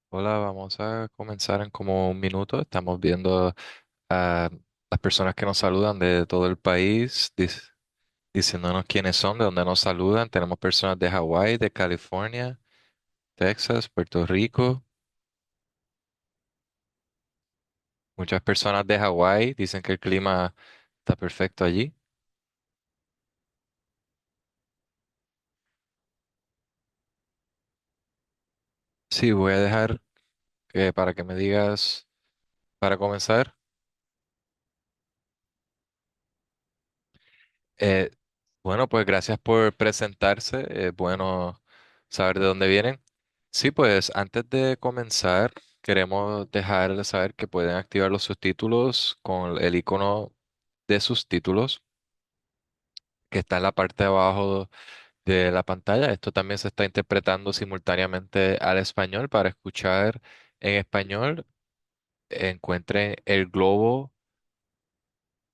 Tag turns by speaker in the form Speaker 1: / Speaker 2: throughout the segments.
Speaker 1: Hola, vamos a comenzar en como un minuto. Estamos viendo a las personas que nos saludan de todo el país, diciéndonos quiénes son, de dónde nos saludan. Tenemos personas de Hawái, de California, Texas, Puerto Rico. Muchas personas de Hawái dicen que el clima está perfecto allí. Sí, voy a dejar que para que me digas, para comenzar. Eh, bueno, pues gracias por presentarse. Bueno saber de dónde vienen. Sí, pues antes de comenzar, queremos dejarles saber que pueden activar los subtítulos con el icono de sus títulos que está en la parte de abajo de la pantalla. Esto también se está interpretando simultáneamente al español. Para escuchar en español, encuentren el globo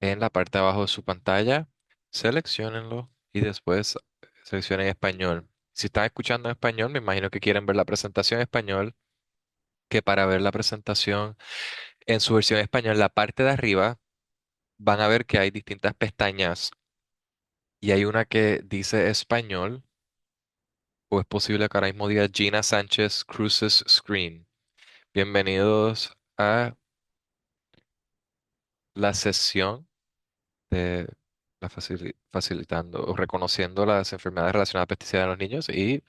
Speaker 1: en la parte de abajo de su pantalla, selecciónenlo y después seleccionen español. Si están escuchando en español, me imagino que quieren ver la presentación en español, que para ver la presentación en su versión en español, la parte de arriba van a ver que hay distintas pestañas y hay una que dice español, o es posible que ahora mismo diga Gina Sánchez Cruces Screen. Bienvenidos a la sesión de facilitando o reconociendo las enfermedades relacionadas a pesticidas en los niños. Y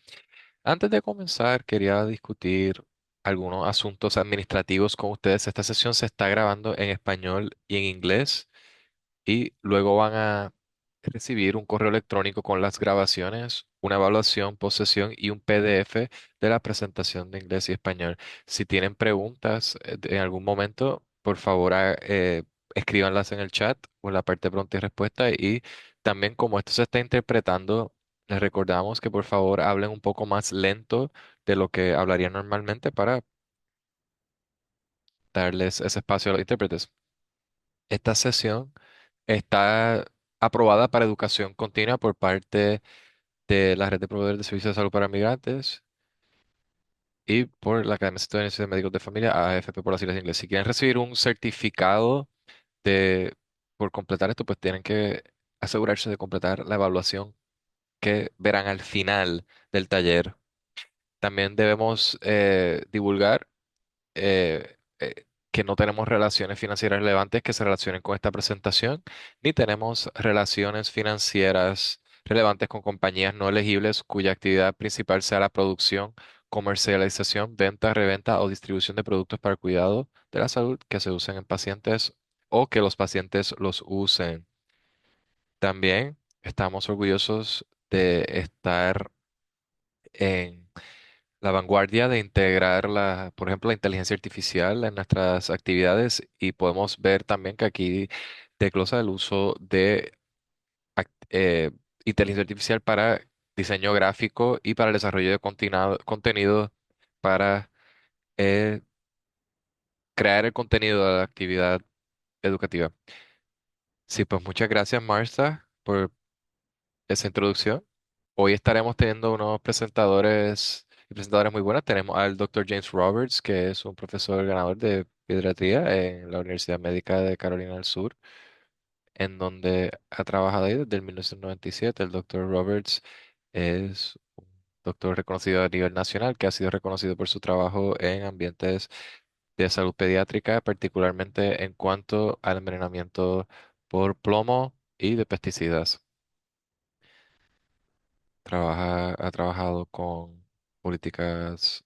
Speaker 1: antes de comenzar, quería discutir algunos asuntos administrativos con ustedes. Esta sesión se está grabando en español y en inglés y luego van a recibir un correo electrónico con las grabaciones, una evaluación, posesión y un PDF de la presentación de inglés y español. Si tienen preguntas en algún momento, por favor, escríbanlas en el chat o en la parte de preguntas y respuestas. Y también como esto se está interpretando, les recordamos que por favor hablen un poco más lento de lo que hablarían normalmente para darles ese espacio a los intérpretes. Esta sesión está aprobada para educación continua por parte de la Red de Proveedores de Servicios de Salud para Migrantes y por la Academia Estadounidense de Médicos de Familia, AFP por las siglas en inglés. Si quieren recibir un certificado de, por completar esto, pues tienen que asegurarse de completar la evaluación que verán al final del taller. También debemos divulgar que no tenemos relaciones financieras relevantes que se relacionen con esta presentación, ni tenemos relaciones financieras relevantes con compañías no elegibles cuya actividad principal sea la producción, comercialización, venta, reventa o distribución de productos para el cuidado de la salud que se usen en pacientes o que los pacientes los usen. También estamos orgullosos de estar en la vanguardia de integrar por ejemplo, la inteligencia artificial en nuestras actividades y podemos ver también que aquí desglosa el uso de eh, inteligencia artificial para diseño gráfico y para el desarrollo de contenido para eh, crear el contenido de la actividad educativa. Sí, pues muchas gracias, Martha, por esa introducción. Hoy estaremos teniendo unos presentadores y presentadoras muy buenas. Tenemos al Dr. James Roberts, que es un profesor ganador de pediatría en la Universidad Médica de Carolina del Sur, en donde ha trabajado ahí desde el 1997. El Dr. Roberts es un doctor reconocido a nivel nacional que ha sido reconocido por su trabajo en ambientes de salud pediátrica, particularmente en cuanto al envenenamiento por plomo y de pesticidas. Ha trabajado con políticas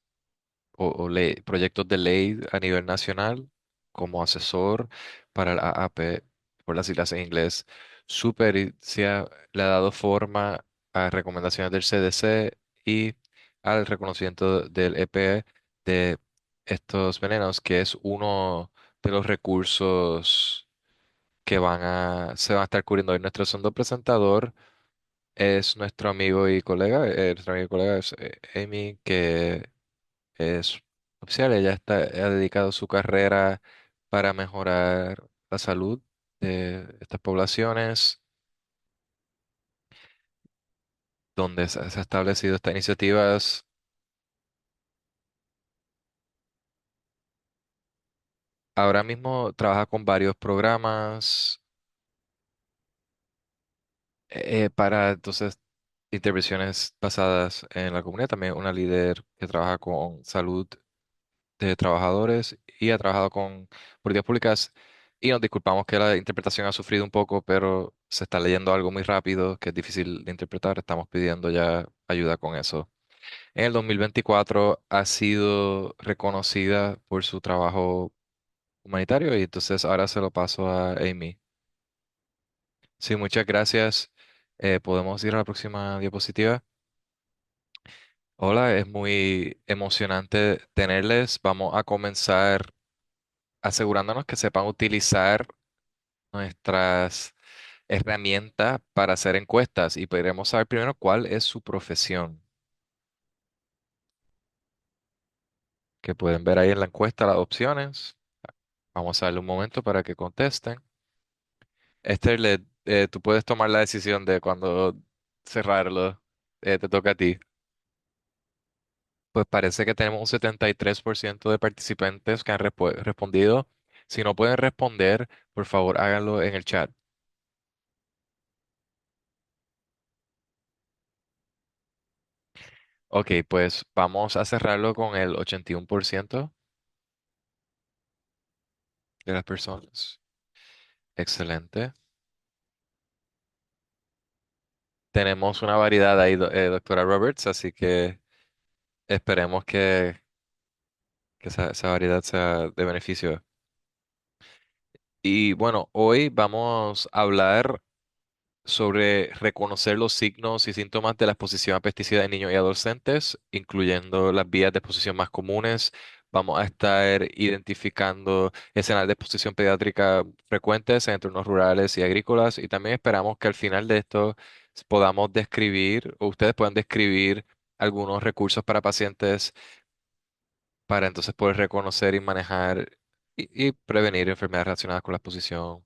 Speaker 1: proyectos de ley a nivel nacional como asesor para el AAP, por las siglas en inglés. Su pericia le ha dado forma a recomendaciones del CDC y al reconocimiento del EPE de estos venenos, que es uno de los recursos que se van a estar cubriendo hoy. Nuestro segundo presentador es nuestro amigo y colega, nuestro amigo y colega es Amy, que es oficial. Ella ha dedicado su carrera para mejorar la salud de estas poblaciones, donde se ha establecido estas iniciativas. Ahora mismo trabaja con varios programas para entonces intervenciones basadas en la comunidad. También una líder que trabaja con salud de trabajadores y ha trabajado con políticas públicas. Y nos disculpamos que la interpretación ha sufrido un poco, pero se está leyendo algo muy rápido que es difícil de interpretar. Estamos pidiendo ya ayuda con eso. En el 2024 ha sido reconocida por su trabajo humanitario y entonces ahora se lo paso a Amy. Sí, muchas gracias. ¿Podemos ir a la próxima diapositiva? Hola, es muy emocionante tenerles. Vamos a comenzar asegurándonos que sepan utilizar nuestras herramientas para hacer encuestas y podremos saber primero cuál es su profesión, que pueden ver ahí en la encuesta las opciones. Vamos a darle un momento para que contesten. Tú puedes tomar la decisión de cuándo cerrarlo. Te toca a ti. Pues parece que tenemos un 73% de participantes que han respondido. Si no pueden responder, por favor háganlo en el chat. Ok, pues vamos a cerrarlo con el 81% de las personas. Excelente. Tenemos una variedad ahí, doctora Roberts, así que esperemos que esa variedad sea de beneficio. Y bueno, hoy vamos a hablar sobre reconocer los signos y síntomas de la exposición a pesticidas en niños y adolescentes, incluyendo las vías de exposición más comunes. Vamos a estar identificando escenarios de exposición pediátrica frecuentes en entornos rurales y agrícolas y también esperamos que al final de esto podamos describir o ustedes puedan describir algunos recursos para pacientes para entonces poder reconocer y manejar y prevenir enfermedades relacionadas con la exposición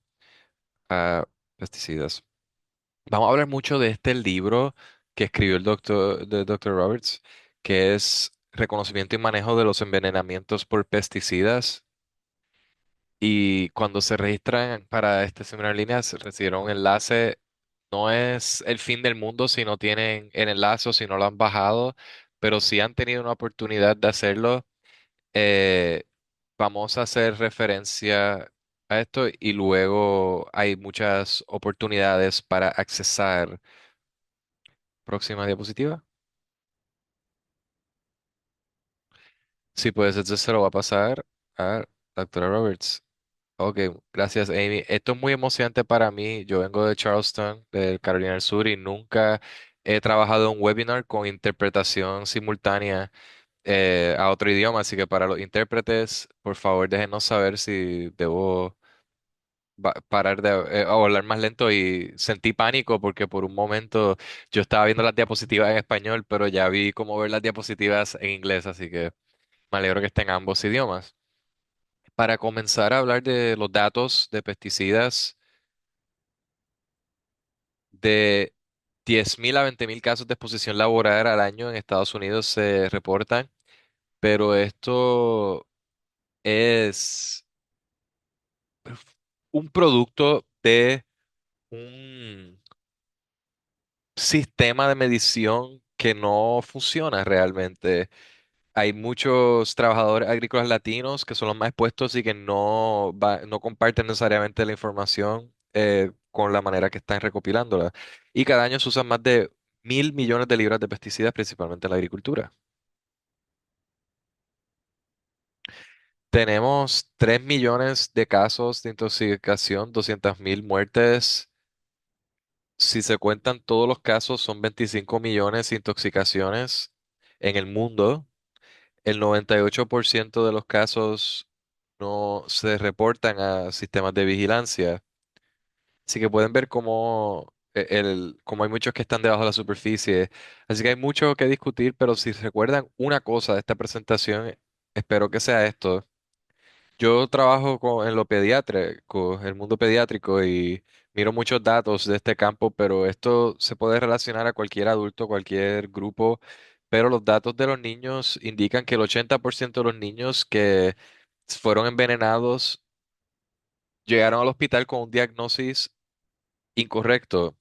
Speaker 1: a pesticidas. Vamos a hablar mucho de este libro que escribió el doctor Roberts, que es Reconocimiento y Manejo de los Envenenamientos por Pesticidas. Y cuando se registran para este seminario en línea, se recibieron un enlace. No es el fin del mundo si no tienen el enlace o si no lo han bajado, pero si han tenido una oportunidad de hacerlo, eh, vamos a hacer referencia a esto y luego hay muchas oportunidades para accesar. Próxima diapositiva. Sí, pues entonces se lo va a pasar a doctora Roberts. Ok, gracias, Amy. Esto es muy emocionante para mí. Yo vengo de Charleston, de Carolina del Sur, y nunca he trabajado en un webinar con interpretación simultánea a otro idioma. Así que para los intérpretes, por favor, déjenos saber si debo parar de o hablar más lento y sentí pánico porque por un momento yo estaba viendo las diapositivas en español, pero ya vi cómo ver las diapositivas en inglés, así que me alegro que estén ambos idiomas. Para comenzar a hablar de los datos de pesticidas, de 10.000 a 20.000 casos de exposición laboral al año en Estados Unidos se reportan, pero esto es un producto de un sistema de medición que no funciona realmente. Hay muchos trabajadores agrícolas latinos que son los más expuestos y que no comparten necesariamente la información con la manera que están recopilándola. Y cada año se usan más de 1.000 millones de libras de pesticidas, principalmente en la agricultura. Tenemos 3 millones de casos de intoxicación, 200.000 muertes. Si se cuentan todos los casos, son 25 millones de intoxicaciones en el mundo. El 98% de los casos no se reportan a sistemas de vigilancia. Así que pueden ver cómo hay muchos que están debajo de la superficie. Así que hay mucho que discutir, pero si recuerdan una cosa de esta presentación, espero que sea esto. Yo trabajo en lo pediátrico, el mundo pediátrico, y miro muchos datos de este campo, pero esto se puede relacionar a cualquier adulto, cualquier grupo, pero los datos de los niños indican que el 80% de los niños que fueron envenenados llegaron al hospital con un diagnosis incorrecto,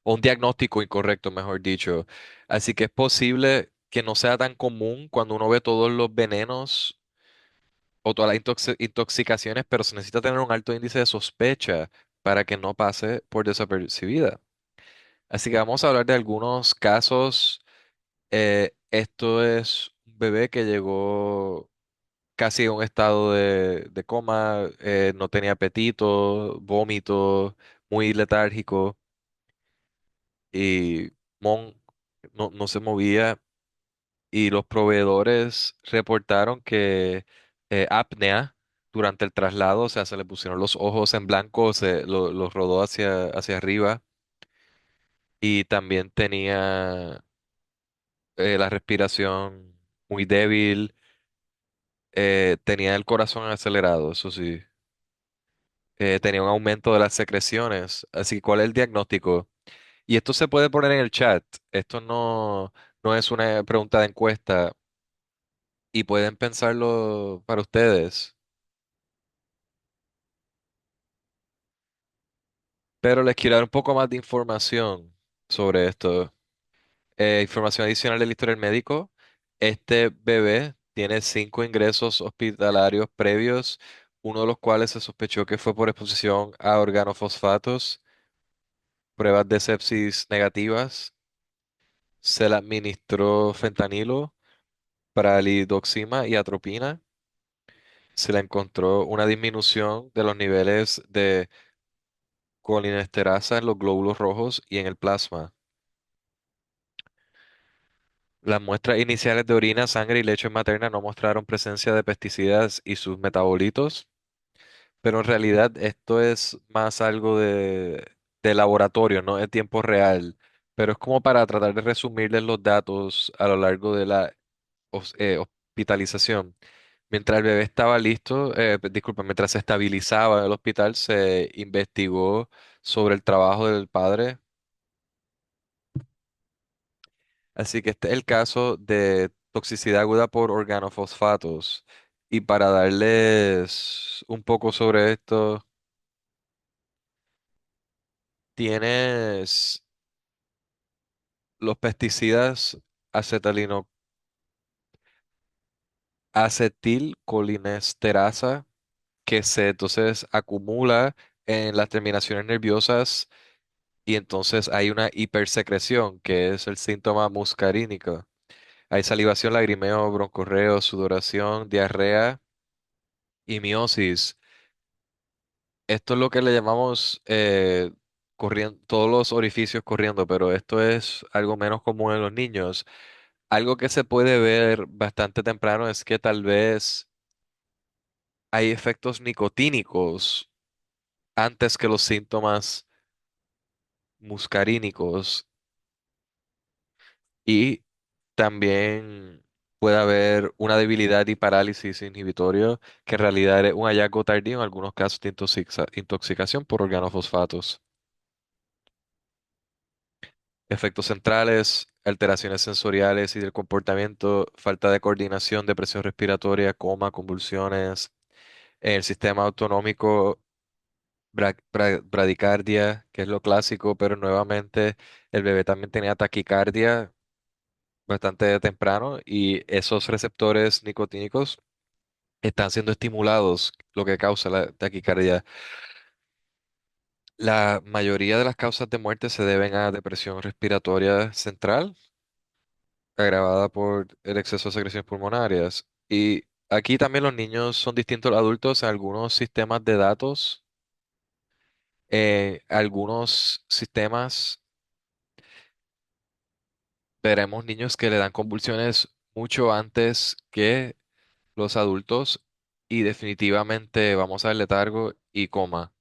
Speaker 1: o un diagnóstico incorrecto, mejor dicho. Así que es posible que no sea tan común cuando uno ve todos los venenos o todas las intoxicaciones, pero se necesita tener un alto índice de sospecha para que no pase por desapercibida. Así que vamos a hablar de algunos casos. Esto es un bebé que llegó casi en un estado de coma, no tenía apetito, vómito, muy letárgico y Mon no se movía. Y los proveedores reportaron que apnea durante el traslado, o sea, se le pusieron los ojos en blanco, los rodó hacia arriba y también tenía la respiración muy débil, tenía el corazón acelerado, eso sí, tenía un aumento de las secreciones. Así que, ¿cuál es el diagnóstico? Y esto se puede poner en el chat, esto no es una pregunta de encuesta y pueden pensarlo para ustedes. Pero les quiero dar un poco más de información sobre esto. Información adicional del historial médico. Este bebé tiene 5 ingresos hospitalarios previos, uno de los cuales se sospechó que fue por exposición a organofosfatos, pruebas de sepsis negativas. Se le administró fentanilo, pralidoxima y atropina. Se le encontró una disminución de los niveles de colinesterasa en los glóbulos rojos y en el plasma. Las muestras iniciales de orina, sangre y leche materna no mostraron presencia de pesticidas y sus metabolitos, pero en realidad esto es más algo de laboratorio, no de tiempo real, pero es como para tratar de resumirles los datos a lo largo de la hospitalización. Mientras el bebé estaba listo, disculpa, mientras se estabilizaba en el hospital, se investigó sobre el trabajo del padre. Así que este es el caso de toxicidad aguda por organofosfatos. Y para darles un poco sobre esto, tienes los pesticidas acetalino, acetilcolinesterasa, que se entonces acumula en las terminaciones nerviosas y entonces hay una hipersecreción, que es el síntoma muscarínico. Hay salivación, lagrimeo, broncorreo, sudoración, diarrea y miosis. Esto es lo que le llamamos corriendo, todos los orificios corriendo, pero esto es algo menos común en los niños. Algo que se puede ver bastante temprano es que tal vez hay efectos nicotínicos antes que los síntomas muscarínicos y también puede haber una debilidad y parálisis inhibitorio que en realidad es un hallazgo tardío en algunos casos de intoxicación por organofosfatos. Efectos centrales, alteraciones sensoriales y del comportamiento, falta de coordinación, depresión respiratoria, coma, convulsiones. En el sistema autonómico, bradicardia, que es lo clásico, pero nuevamente el bebé también tenía taquicardia bastante temprano y esos receptores nicotínicos están siendo estimulados, lo que causa la taquicardia. La mayoría de las causas de muerte se deben a depresión respiratoria central agravada por el exceso de secreciones pulmonarias. Y aquí también los niños son distintos a los adultos en algunos sistemas de datos. Algunos sistemas veremos niños que le dan convulsiones mucho antes que los adultos y definitivamente vamos a ver letargo y coma.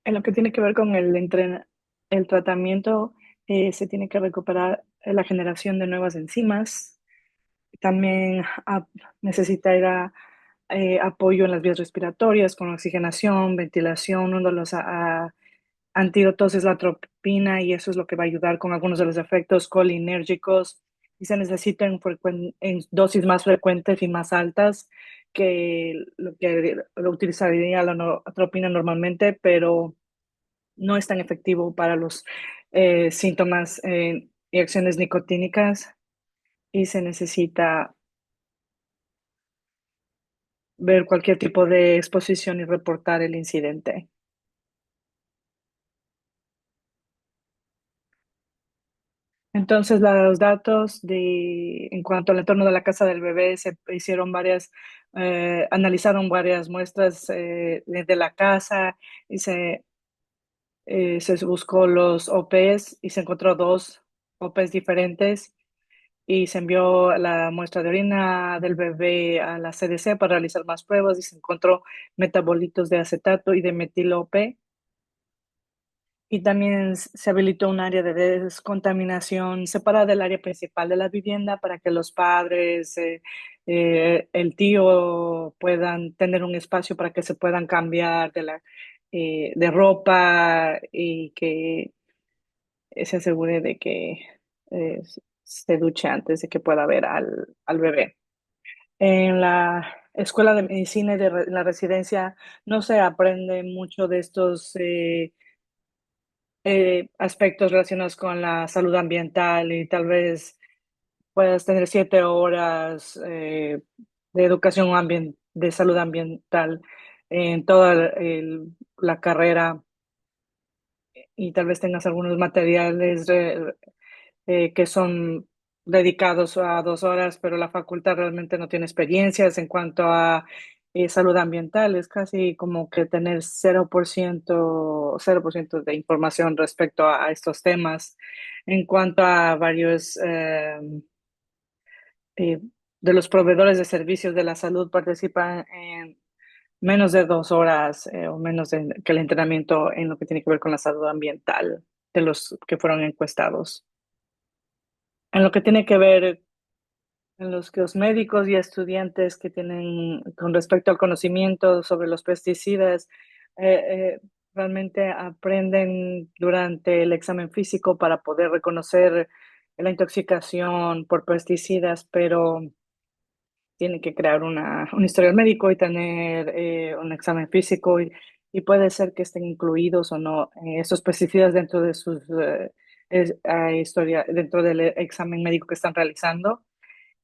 Speaker 2: En lo que tiene que ver con el tratamiento, se tiene que recuperar la generación de nuevas enzimas. También necesitará apoyo en las vías respiratorias con oxigenación, ventilación. Uno de los antídotos es la atropina y eso es lo que va a ayudar con algunos de los efectos colinérgicos y se necesita en dosis más frecuentes y más altas que lo utilizaría la atropina normalmente, pero no es tan efectivo para los síntomas y acciones nicotínicas y se necesita ver cualquier tipo de exposición y reportar el incidente. Entonces, los datos en cuanto al entorno de la casa del bebé, se hicieron analizaron varias muestras de la casa y se buscó los OPs y se encontró dos OPs diferentes y se envió la muestra de orina del bebé a la CDC para realizar más pruebas y se encontró metabolitos de acetato y de metilo P. Y también se habilitó un área de descontaminación separada del área principal de la vivienda para que los padres, el tío puedan tener un espacio para que se puedan cambiar de ropa y que se asegure de que eh, se duche antes de que pueda ver al bebé. En la escuela de medicina y la residencia no se aprende mucho de estos aspectos relacionados con la salud ambiental y tal vez puedas tener 7 horas de educación de salud ambiental en toda la carrera y tal vez tengas algunos materiales que son dedicados a 2 horas, pero la facultad realmente no tiene experiencias en cuanto a salud ambiental. Es casi como que tener 0% de información respecto a estos temas. En cuanto a varios eh, de los proveedores de servicios de la salud participan en menos de 2 horas o que el entrenamiento en lo que tiene que ver con la salud ambiental de los que fueron encuestados. En lo que tiene que ver en los que los médicos y estudiantes que tienen con respecto al conocimiento sobre los pesticidas, realmente aprenden durante el examen físico para poder reconocer la intoxicación por pesticidas, pero tienen que crear un historial médico y tener un examen físico y puede ser que estén incluidos o no esos pesticidas dentro de sus dentro del examen médico que están realizando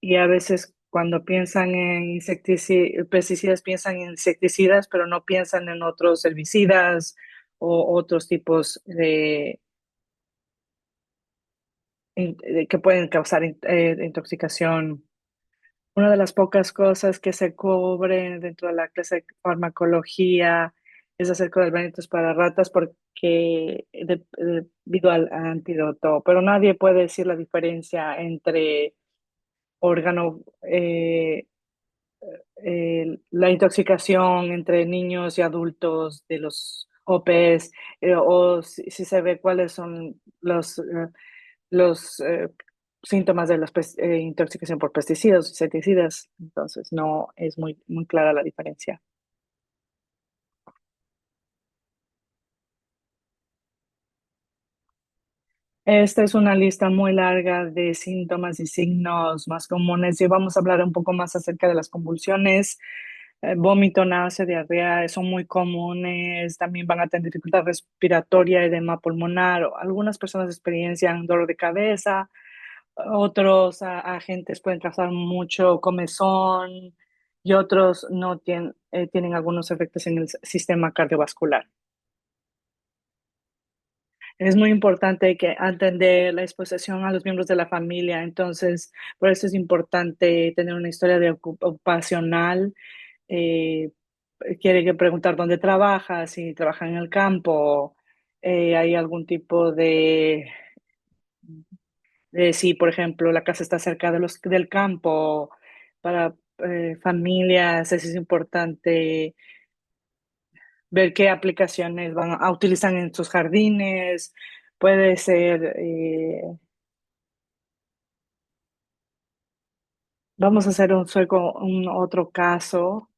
Speaker 2: y a veces cuando piensan en pesticidas, piensan en insecticidas, pero no piensan en otros herbicidas o otros tipos que pueden causar intoxicación. Una de las pocas cosas que se cubren dentro de la clase de farmacología es acerca del beneficios para ratas porque debido al antídoto, pero nadie puede decir la diferencia entre órgano la intoxicación entre niños y adultos de los OPs, o si se ve cuáles son los síntomas de la intoxicación por pesticidas, insecticidas. Entonces, no es muy clara la diferencia. Esta es una lista muy larga de síntomas y signos más comunes y vamos a hablar un poco más acerca de las convulsiones. Vómito, náusea, diarrea son muy comunes. También van a tener dificultad respiratoria, edema pulmonar. Algunas personas experiencian dolor de cabeza. Otros agentes pueden causar mucho comezón y otros no tienen algunos efectos en el sistema cardiovascular. Es muy importante que atender la exposición a los miembros de la familia, entonces por eso es importante tener una historia de ocupacional. eh, Quiere que preguntar dónde trabaja, si trabaja en el campo, hay algún tipo de si, por ejemplo, la casa está cerca del campo. Para familias, eso es importante ver qué aplicaciones van a utilizar en sus jardines. Puede ser, vamos a hacer un otro caso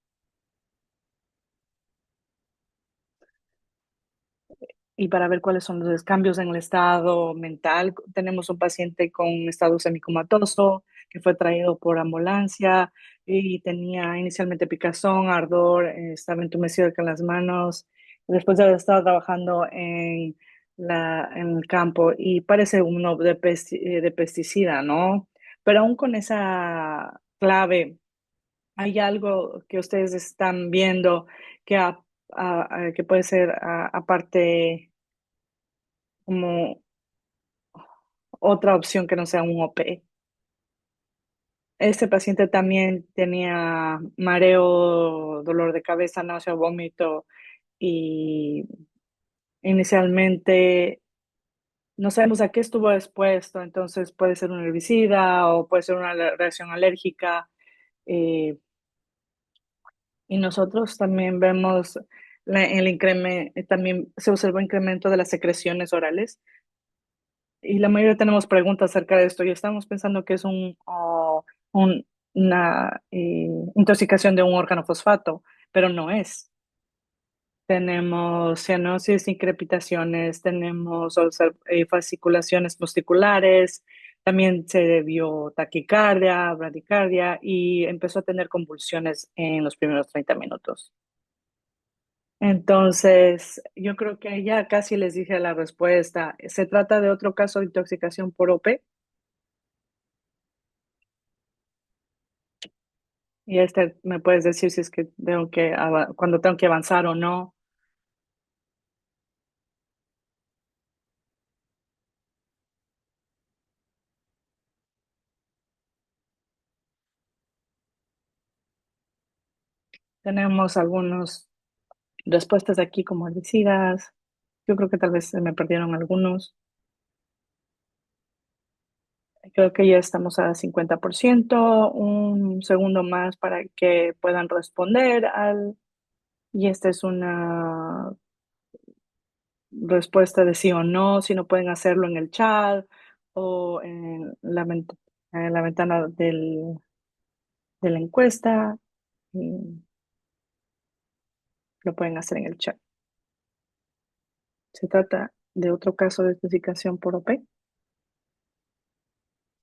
Speaker 2: y para ver cuáles son los cambios en el estado mental. Tenemos un paciente con estado semicomatoso que fue traído por ambulancia y tenía inicialmente picazón, ardor, estaba entumecido con las manos, después de haber estado trabajando en el campo y parece uno de pesticida, ¿no? Pero aún con esa clave, ¿hay algo que ustedes están viendo que, que puede ser aparte como otra opción que no sea un OP? Este paciente también tenía mareo, dolor de cabeza, náusea, vómito y inicialmente no sabemos a qué estuvo expuesto, entonces puede ser un herbicida o puede ser una reacción alérgica. eh, y nosotros también vemos el incremento, también se observó incremento de las secreciones orales y la mayoría tenemos preguntas acerca de esto y estamos pensando que es una intoxicación de un órgano fosfato, pero no es. Tenemos cianosis y crepitaciones, tenemos fasciculaciones musculares, también se vio taquicardia, bradicardia y empezó a tener convulsiones en los primeros 30 minutos. Entonces, yo creo que ya casi les dije la respuesta. Se trata de otro caso de intoxicación por OP y este me puedes decir si es que tengo que cuando tengo que avanzar o no. Tenemos algunas respuestas aquí como herbicidas. Yo creo que tal vez se me perdieron algunos. Creo que ya estamos a 50%. Un segundo más para que puedan responder y esta es una respuesta de sí o no, si no pueden hacerlo en el chat o en la ventana de la encuesta, y lo pueden hacer en el chat. Se trata de otro caso de especificación por OP.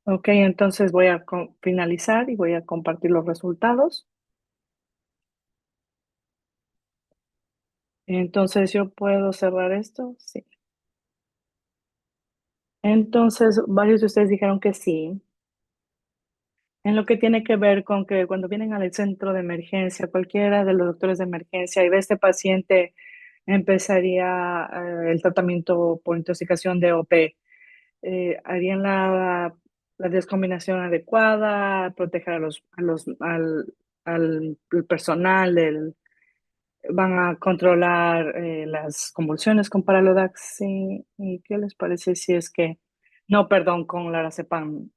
Speaker 2: Ok, entonces voy a finalizar y voy a compartir los resultados. Entonces, ¿yo puedo cerrar esto? Sí. Entonces, varios de ustedes dijeron que sí. En lo que tiene que ver con que cuando vienen al centro de emergencia, cualquiera de los doctores de emergencia y ve a este paciente, empezaría el tratamiento por intoxicación de OP. Harían la descombinación adecuada, proteger al personal, van a controlar las convulsiones con Paralodax. ¿Y qué les parece si es que, no, perdón, con Lorazepam?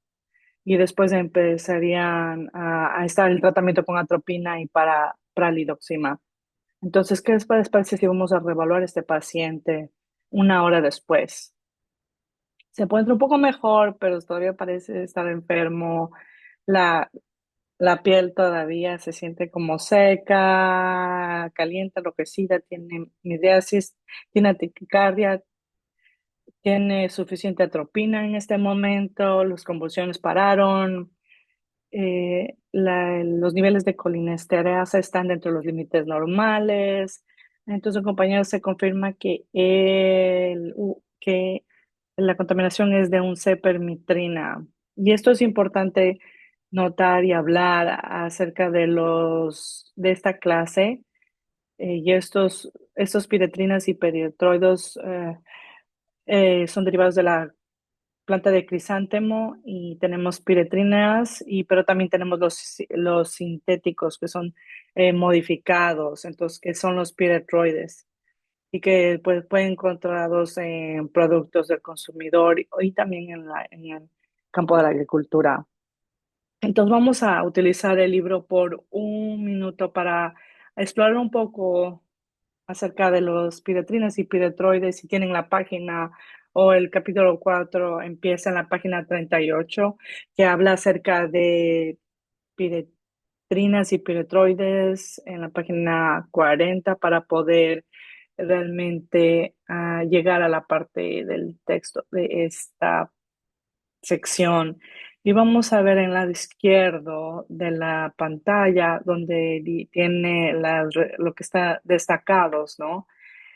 Speaker 2: Y después empezarían a estar el tratamiento con atropina y para pralidoxima. Entonces, ¿qué les parece si vamos a reevaluar este paciente una hora después? Se encuentra un poco mejor, pero todavía parece estar enfermo. La, la piel todavía se siente como seca, caliente, enrojecida, tiene miriasis, tiene taquicardia, tiene suficiente atropina en este momento, las convulsiones pararon, los niveles de colinesterasa están dentro de los límites normales. Entonces, compañero, se confirma que la contaminación es de un C-permitrina. Y esto es importante notar y hablar acerca de esta clase. Y estos piretrinas y peritroidos son derivados de la planta de crisántemo y tenemos piretrinas, pero también tenemos los sintéticos que son modificados, entonces que son los piretroides y que pues, pueden encontrados en productos del consumidor y también en el campo de la agricultura. Entonces vamos a utilizar el libro por un minuto para explorar un poco acerca de los piretrinas y piretroides. Si tienen la página o el capítulo 4 empieza en la página 38 que habla acerca de piretrinas y piretroides en la página 40 para poder realmente llegar a la parte del texto de esta sección. Y vamos a ver en el lado izquierdo de la pantalla donde tiene lo que está destacados, ¿no?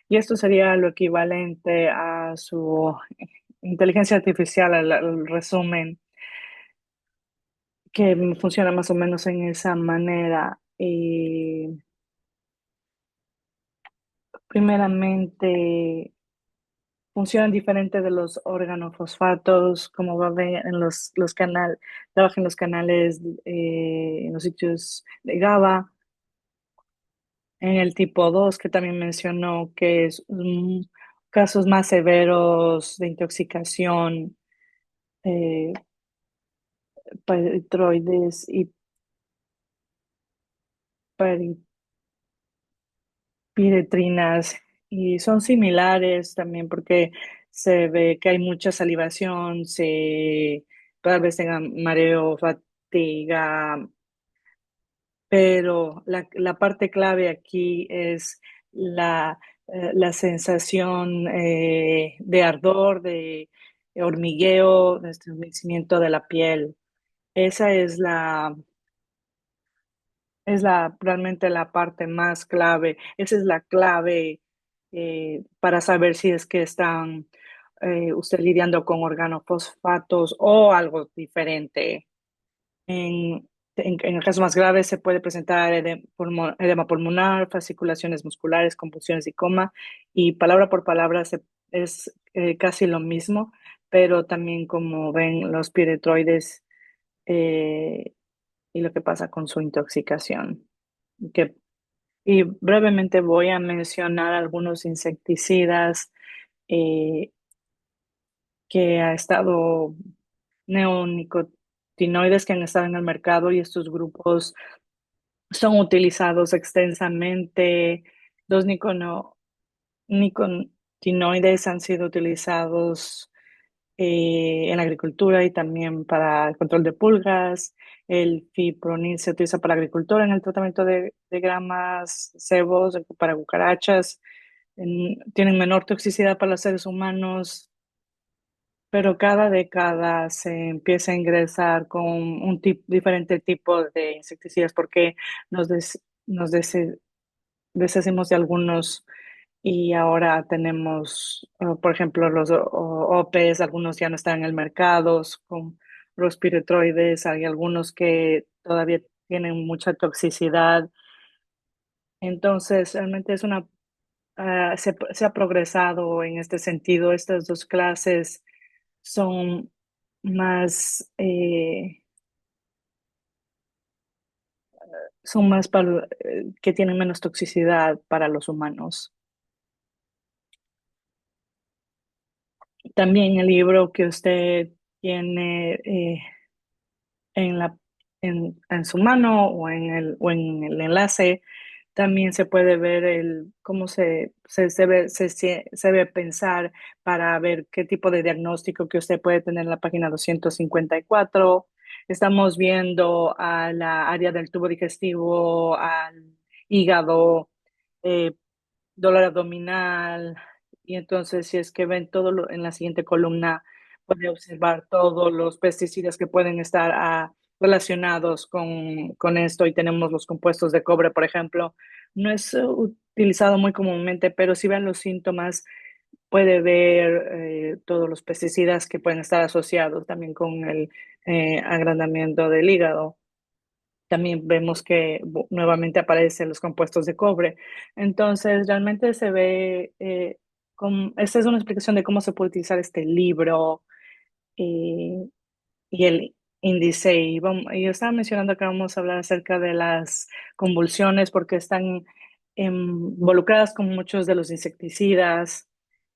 Speaker 2: Y esto sería lo equivalente a su inteligencia artificial, el resumen, que funciona más o menos en esa manera. Y primeramente, funcionan diferente de los organofosfatos, como va a ver en los canales, trabaja en los canales, en los sitios de GABA. En el tipo 2 que también mencionó, que es casos más severos de intoxicación, eh, tiroides y piretrinas, y son similares también porque se ve que hay mucha salivación, tal vez tengan mareo, fatiga, pero la parte clave aquí es la sensación de ardor, de hormigueo, de estremecimiento de la piel. Esa es realmente la parte más clave. Esa es la clave para saber si es que están usted lidiando con organofosfatos o algo diferente. En el caso más grave se puede presentar edema pulmonar, fasciculaciones musculares, convulsiones y coma, y palabra por palabra es casi lo mismo, pero también como ven los piretroides eh, y lo que pasa con su intoxicación. Que, y brevemente voy a mencionar algunos insecticidas eh, que ha estado neonicotinoides que han estado en el mercado, y estos grupos son utilizados extensamente. Los nicotinoides han sido utilizados en la agricultura y también para el control de pulgas. El fipronil se utiliza para la agricultura en el tratamiento de gramas, cebos, para cucarachas. Tienen menor toxicidad para los seres humanos, pero cada década se empieza a ingresar con diferente tipo de insecticidas porque nos deshacemos de algunos, y ahora tenemos, por ejemplo, los OPs, algunos ya no están en el mercado con los piretroides, hay algunos que todavía tienen mucha toxicidad. Entonces, realmente se ha progresado en este sentido. Estas dos clases son más, que tienen menos toxicidad para los humanos. También el libro que usted tiene en su mano o en el enlace, también se puede ver cómo se debe pensar para ver qué tipo de diagnóstico que usted puede tener en la página 254. Estamos viendo a la área del tubo digestivo, al hígado, eh, dolor abdominal, y entonces si es que ven en la siguiente columna, puede observar todos los pesticidas que pueden estar relacionados con esto, y tenemos los compuestos de cobre, por ejemplo. No es utilizado muy comúnmente, pero si ven los síntomas, puede ver todos los pesticidas que pueden estar asociados también con el agrandamiento del hígado. También vemos que nuevamente aparecen los compuestos de cobre. Entonces, realmente se ve, esta es una explicación de cómo se puede utilizar este libro eh, y el índice. Y yo estaba mencionando que vamos a hablar acerca de las convulsiones porque están involucradas con muchos de los insecticidas.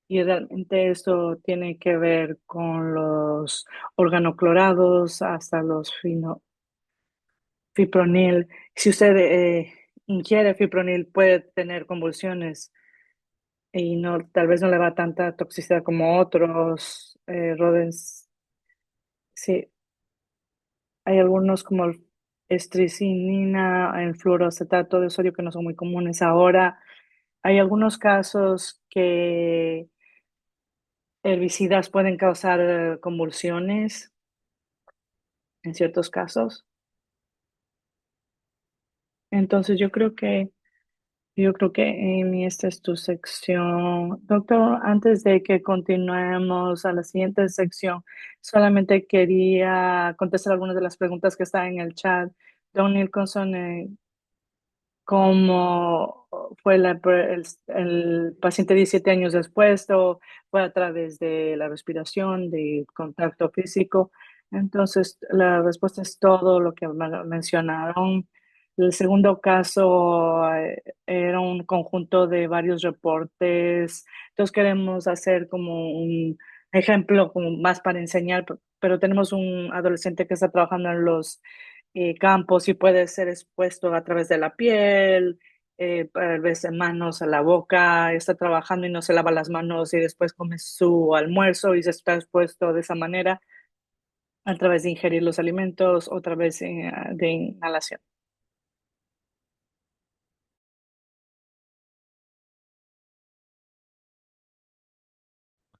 Speaker 2: Y realmente esto tiene que ver con los organoclorados hasta los fipronil. Si usted ingiere fipronil, puede tener convulsiones y no, tal vez no le va tanta toxicidad como otros rodens. Sí, hay algunos como el estricinina, el fluoroacetato de sodio que no son muy comunes ahora. Hay algunos casos que herbicidas pueden causar convulsiones en ciertos casos. Entonces yo creo que Amy, esta es tu sección. Doctor, antes de que continuemos a la siguiente sección, solamente quería contestar algunas de las preguntas que están en el chat. Don Nicholson, cómo fue el paciente 17 años después, o fue a través de la respiración, de contacto físico. Entonces, la respuesta es todo lo que mencionaron. El segundo caso era un conjunto de varios reportes. Entonces, queremos hacer como un ejemplo como más para enseñar, pero tenemos un adolescente que está trabajando en los campos y puede ser expuesto a través de la piel, tal vez en manos a la boca, está trabajando y no se lava las manos y después come su almuerzo y se está expuesto de esa manera a través de ingerir los alimentos o a través de inhalación.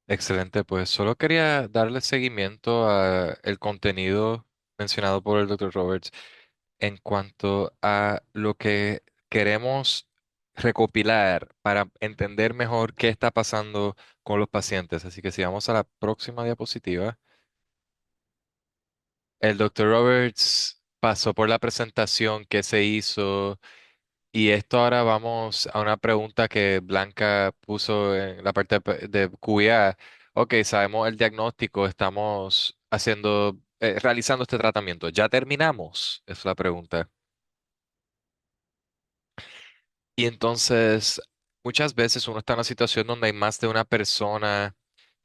Speaker 1: Excelente, pues solo quería darle seguimiento a el contenido mencionado por el Dr. Roberts en cuanto a lo que queremos recopilar para entender mejor qué está pasando con los pacientes. Así que si vamos a la próxima diapositiva, el Dr. Roberts pasó por la presentación que se hizo y esto ahora vamos a una pregunta que Blanca puso en la parte de QIA. Ok, sabemos el diagnóstico, estamos realizando este tratamiento. ¿Ya terminamos? Es la pregunta. Y entonces, muchas veces uno está en una situación donde hay más de una persona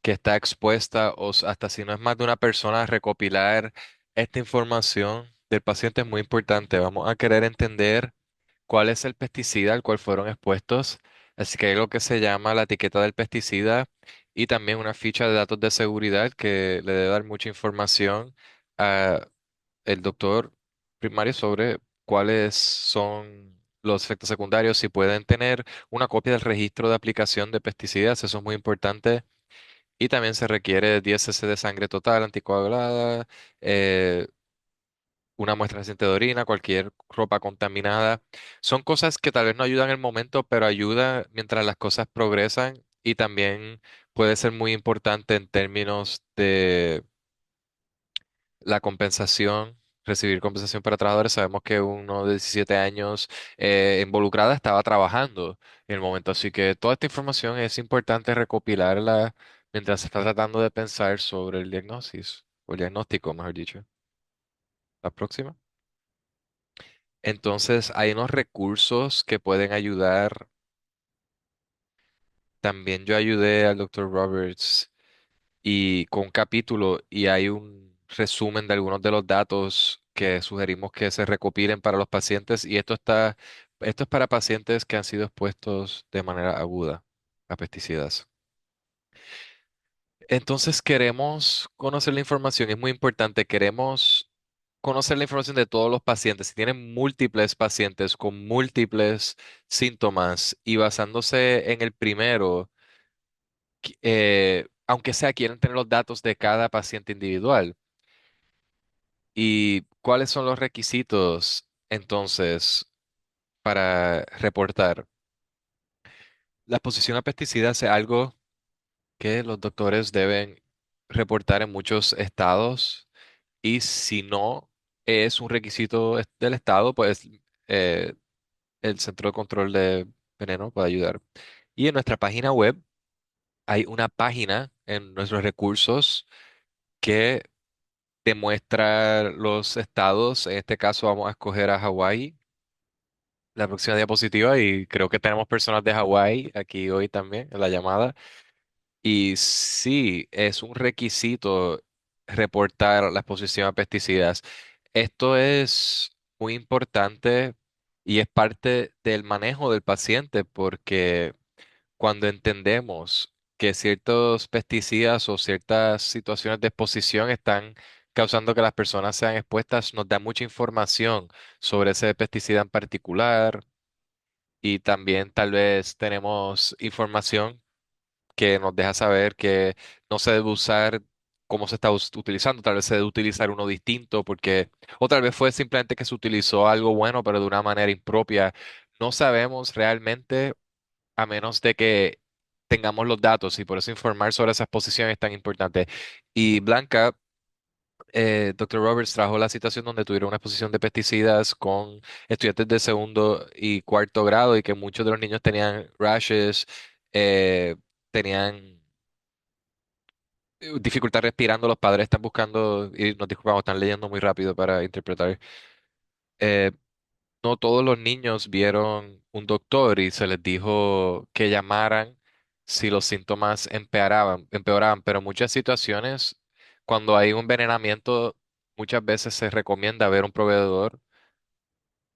Speaker 1: que está expuesta, hasta si no es más de una persona, recopilar esta información del paciente es muy importante. Vamos a querer entender cuál es el pesticida al cual fueron expuestos. Así que hay lo que se llama la etiqueta del pesticida y también una ficha de datos de seguridad que le debe dar mucha información a el doctor primario sobre cuáles son los efectos secundarios, si pueden tener una copia del registro de aplicación de pesticidas, eso es muy importante. Y también se requiere 10 cc de sangre total anticoagulada, eh, una muestra reciente de orina, cualquier ropa contaminada. Son cosas que tal vez no ayudan en el momento, pero ayuda mientras las cosas progresan y también puede ser muy importante en términos de la compensación, recibir compensación para trabajadores. Sabemos que uno de 17 años involucrada estaba trabajando en el momento, así que toda esta información es importante recopilarla mientras se está tratando de pensar sobre el diagnóstico, o el diagnóstico, mejor dicho. La próxima. Entonces, hay unos recursos que pueden ayudar. También yo ayudé al doctor Roberts y con un capítulo y hay un resumen de algunos de los datos que sugerimos que se recopilen para los pacientes y esto es para pacientes que han sido expuestos de manera aguda a pesticidas. Entonces queremos conocer la información, es muy importante, queremos conocer la información de todos los pacientes. Si tienen múltiples pacientes con múltiples síntomas y basándose en el primero, aunque sea quieren tener los datos de cada paciente individual. ¿Y cuáles son los requisitos entonces para reportar? La exposición a pesticidas es algo que los doctores deben reportar en muchos estados y si no es un requisito del estado, pues eh, el Centro de Control de Veneno puede ayudar. Y en nuestra página web hay una página en nuestros recursos que demuestra los estados. En este caso vamos a escoger a Hawái. La próxima diapositiva y creo que tenemos personas de Hawái aquí hoy también en la llamada. Y sí, es un requisito reportar la exposición a pesticidas. Esto es muy importante y es parte del manejo del paciente porque cuando entendemos que ciertos pesticidas o ciertas situaciones de exposición están causando que las personas sean expuestas, nos da mucha información sobre ese pesticida en particular y también tal vez tenemos información que nos deja saber que no se debe usar como se está utilizando, tal vez se debe utilizar uno distinto porque, o tal vez fue simplemente que se utilizó algo bueno, pero de una manera impropia. No sabemos realmente a menos de que tengamos los datos y por eso informar sobre esas posiciones es tan importante. Y Blanca, Dr. Roberts trajo la situación donde tuvieron una exposición de pesticidas con estudiantes de segundo y cuarto grado y que muchos de los niños tenían rashes, eh, tenían dificultad respirando, los padres están buscando, y nos disculpamos, están leyendo muy rápido para interpretar. Eh, no todos los niños vieron un doctor y se les dijo que llamaran si los síntomas empeoraban, pero muchas situaciones, cuando hay un envenenamiento, muchas veces se recomienda ver un proveedor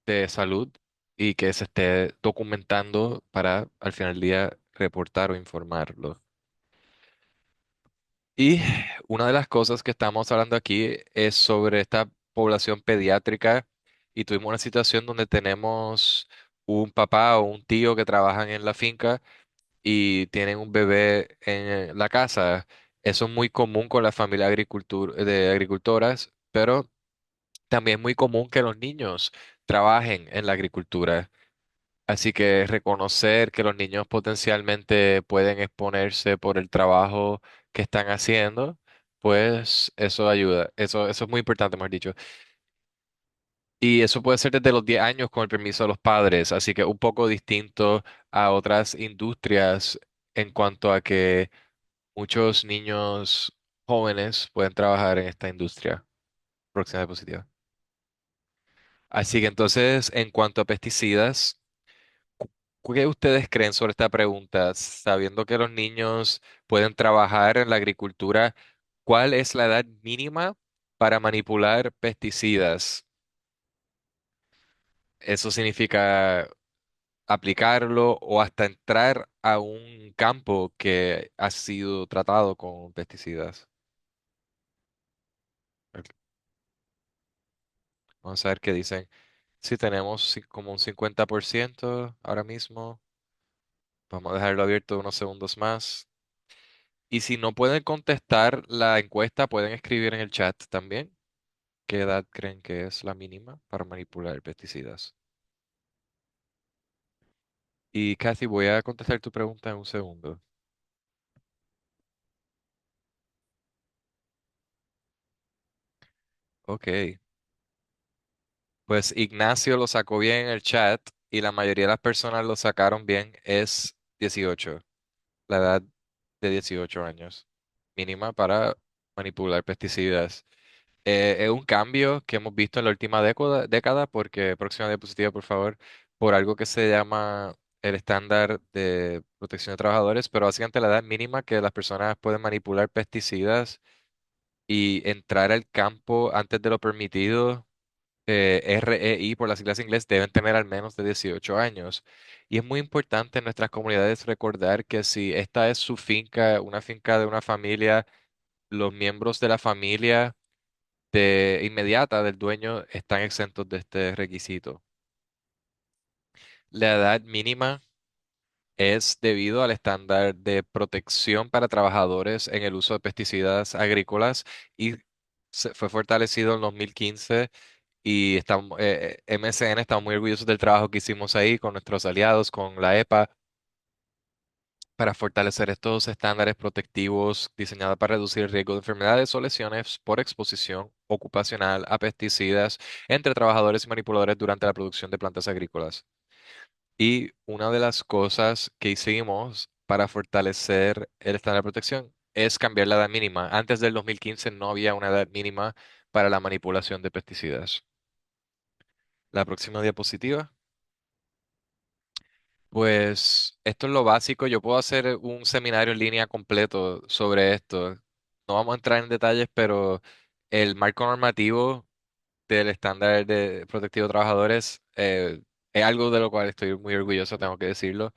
Speaker 1: de salud y que se esté documentando para al final del día reportar o informarlo. Y una de las cosas que estamos hablando aquí es sobre esta población pediátrica y tuvimos una situación donde tenemos un papá o un tío que trabajan en la finca y tienen un bebé en la casa. Eso es muy común con la familia de agricultoras, pero también es muy común que los niños trabajen en la agricultura. Así que reconocer que los niños potencialmente pueden exponerse por el trabajo que están haciendo, pues eso ayuda. Eso es muy importante, mejor dicho. Y eso puede ser desde los 10 años con el permiso de los padres, así que un poco distinto a otras industrias en cuanto a que muchos niños jóvenes pueden trabajar en esta industria. Próxima diapositiva. Así que entonces, en cuanto a pesticidas, ¿qué ustedes creen sobre esta pregunta? Sabiendo que los niños pueden trabajar en la agricultura, ¿cuál es la edad mínima para manipular pesticidas? Eso significa aplicarlo o hasta entrar a un campo que ha sido tratado con pesticidas. Ok, vamos a ver qué dicen. Si tenemos como un 50% ahora mismo, vamos a dejarlo abierto unos segundos más. Y si no pueden contestar la encuesta, pueden escribir en el chat también qué edad creen que es la mínima para manipular pesticidas. Y Kathy, voy a contestar tu pregunta en un segundo. Ok, pues Ignacio lo sacó bien en el chat y la mayoría de las personas lo sacaron bien. Es 18, la edad de 18 años, mínima para manipular pesticidas. Es un cambio que hemos visto en la última década, porque, próxima diapositiva, por favor, por algo que se llama el estándar de protección de trabajadores, pero básicamente la edad mínima que las personas pueden manipular pesticidas y entrar al campo antes de lo permitido, REI por las siglas en inglés, deben tener al menos de 18 años. Y es muy importante en nuestras comunidades recordar que si esta es su finca, una finca de una familia, los miembros de la familia de inmediata del dueño están exentos de este requisito. La edad mínima es debido al estándar de protección para trabajadores en el uso de pesticidas agrícolas y fue fortalecido en 2015 y estamos, MSN estamos muy orgullosos del trabajo que hicimos ahí con nuestros aliados, con la EPA, para fortalecer estos estándares protectivos diseñados para reducir el riesgo de enfermedades o lesiones por exposición ocupacional a pesticidas entre trabajadores y manipuladores durante la producción de plantas agrícolas. Y una de las cosas que hicimos para fortalecer el estándar de protección es cambiar la edad mínima. Antes del 2015 no había una edad mínima para la manipulación de pesticidas. La próxima diapositiva. Pues esto es lo básico. Yo puedo hacer un seminario en línea completo sobre esto. No vamos a entrar en detalles, pero el marco normativo del estándar de protectivo de trabajadores es algo de lo cual estoy muy orgulloso, tengo que decirlo.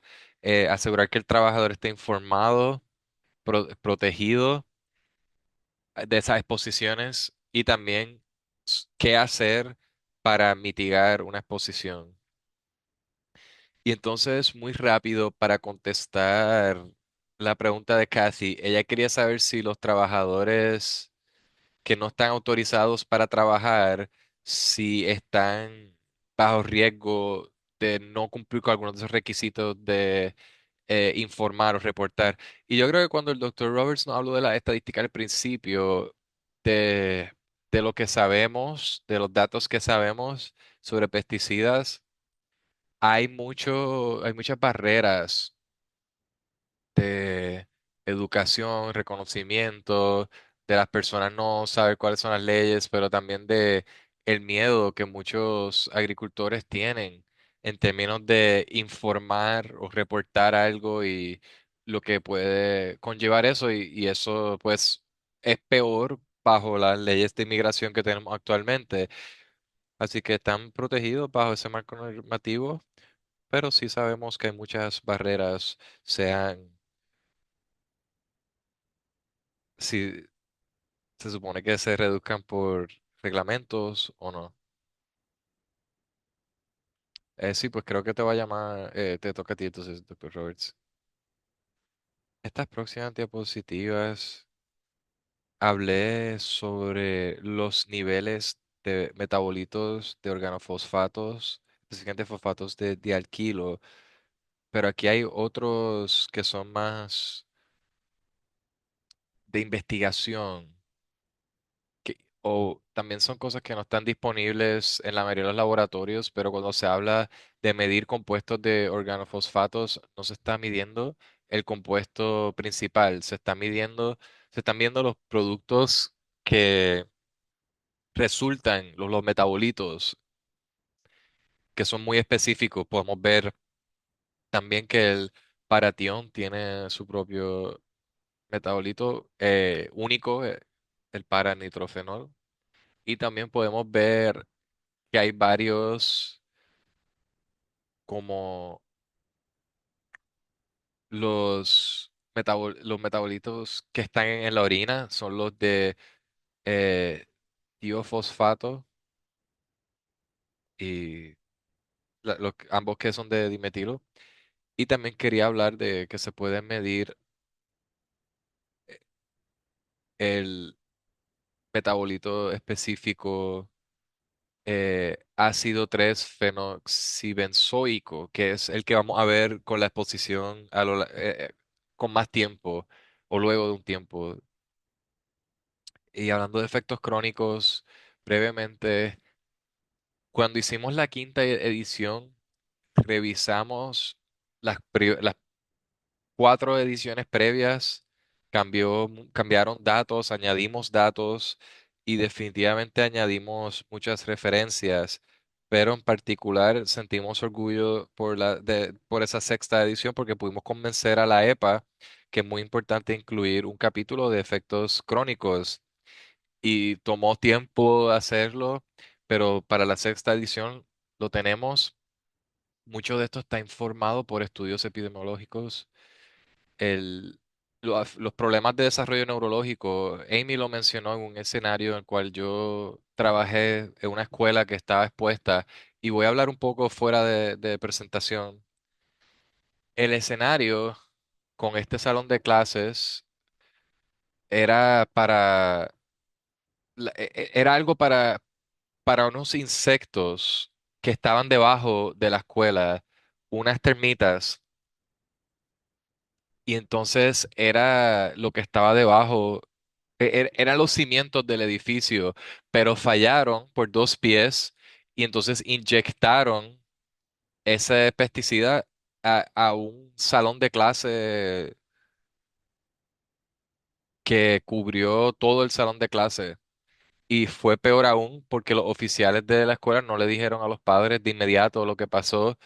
Speaker 1: Asegurar que el trabajador esté informado, protegido de esas exposiciones y también qué hacer para mitigar una exposición. Y entonces, muy rápido para contestar la pregunta de Kathy, ella quería saber si los trabajadores que no están autorizados para trabajar, si están bajo riesgo de no cumplir con algunos de esos requisitos de informar o reportar. Y yo creo que cuando el doctor Roberts nos habló de la estadística al principio, de, de lo que sabemos, de los datos que sabemos sobre pesticidas, hay muchas barreras de educación, reconocimiento, de las personas no saber cuáles son las leyes, pero también de el miedo que muchos agricultores tienen en términos de informar o reportar algo y lo que puede conllevar eso y eso pues es peor bajo las leyes de inmigración que tenemos actualmente. Así que están protegidos bajo ese marco normativo, pero sí sabemos que hay muchas barreras, sean si se supone que se reduzcan por reglamentos o no. Sí, pues creo que te va a llamar, te toca a ti entonces, doctor Roberts. Estas próximas diapositivas hablé sobre los niveles de metabolitos de organofosfatos, específicamente fosfatos de dialquilo, pero aquí hay otros que son más de investigación o también son cosas que no están disponibles en la mayoría de los laboratorios, pero cuando se habla de medir compuestos de organofosfatos, no se está midiendo el compuesto principal, se están viendo los productos que resultan, los metabolitos, que son muy específicos. Podemos ver también que el paratión tiene su propio metabolito único, el paranitrofenol. Y también podemos ver que hay varios como los metabolitos que están en la orina son los de eh, tiofosfato y ambos que son de dimetilo. Y también quería hablar de que se puede medir el metabolito específico ácido 3 fenoxibenzoico, que es el que vamos a ver con la exposición con más tiempo o luego de un tiempo. Y hablando de efectos crónicos, brevemente, cuando hicimos la quinta edición, revisamos las cuatro ediciones previas, cambiaron datos, añadimos datos y definitivamente añadimos muchas referencias, pero en particular sentimos orgullo por esa sexta edición porque pudimos convencer a la EPA que es muy importante incluir un capítulo de efectos crónicos y tomó tiempo hacerlo, pero para la sexta edición lo tenemos. Mucho de esto está informado por estudios epidemiológicos. El, los problemas de desarrollo neurológico, Amy lo mencionó en un escenario en el cual yo trabajé en una escuela que estaba expuesta y voy a hablar un poco fuera de presentación. El escenario con este salón de clases era era algo para unos insectos que estaban debajo de la escuela, unas termitas, y entonces era lo que estaba debajo, eran los cimientos del edificio, pero fallaron por dos pies y entonces inyectaron ese pesticida a un salón de clase que cubrió todo el salón de clase. Y fue peor aún porque los oficiales de la escuela no le dijeron a los padres de inmediato lo que pasó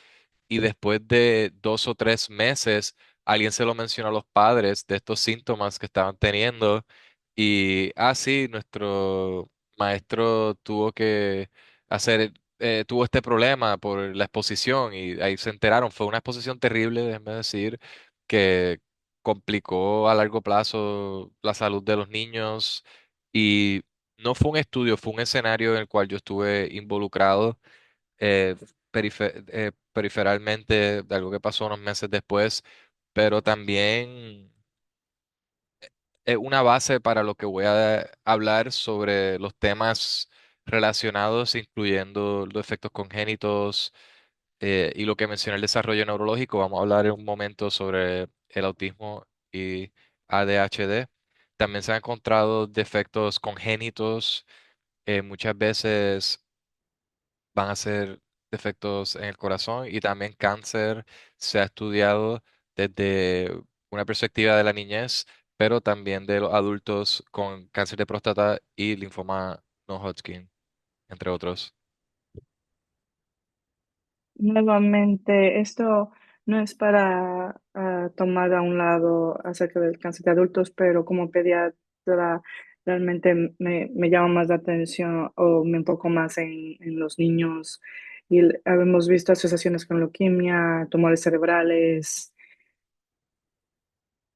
Speaker 1: y después de 2 o 3 meses alguien se lo mencionó a los padres de estos síntomas que estaban teniendo y, sí, nuestro maestro tuvo este problema por la exposición y ahí se enteraron. Fue una exposición terrible, déjeme decir, que complicó a largo plazo la salud de los niños y no fue un estudio, fue un escenario en el cual yo estuve involucrado. periferalmente de algo que pasó unos meses después, pero también es una base para lo que voy a hablar sobre los temas relacionados, incluyendo los efectos congénitos y lo que mencioné el desarrollo neurológico. Vamos a hablar en un momento sobre el autismo y ADHD. También se han encontrado defectos congénitos, muchas veces van a ser defectos en el corazón y también cáncer se ha estudiado desde una perspectiva de la niñez, pero también de los adultos con cáncer de próstata y linfoma no Hodgkin, entre otros.
Speaker 2: Nuevamente, esto no es para tomar a un lado acerca del cáncer de adultos, pero como pediatra realmente me llama más la atención o me enfoco más en los niños. Y hemos visto asociaciones con leucemia, tumores cerebrales.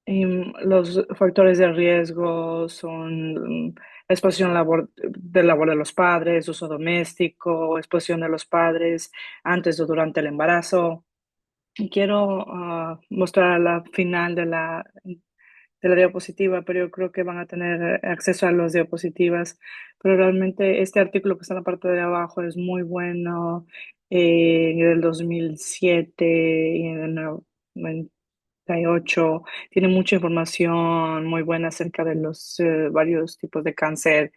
Speaker 2: Y los factores de riesgo son exposición labor de los padres, uso doméstico, exposición de los padres antes o durante el embarazo. Y quiero mostrar la final de la diapositiva, pero yo creo que van a tener acceso a las diapositivas. Pero realmente este artículo que está en la parte de abajo es muy bueno, del 2007 y del 98. Tiene mucha información muy buena acerca de los varios tipos de cáncer.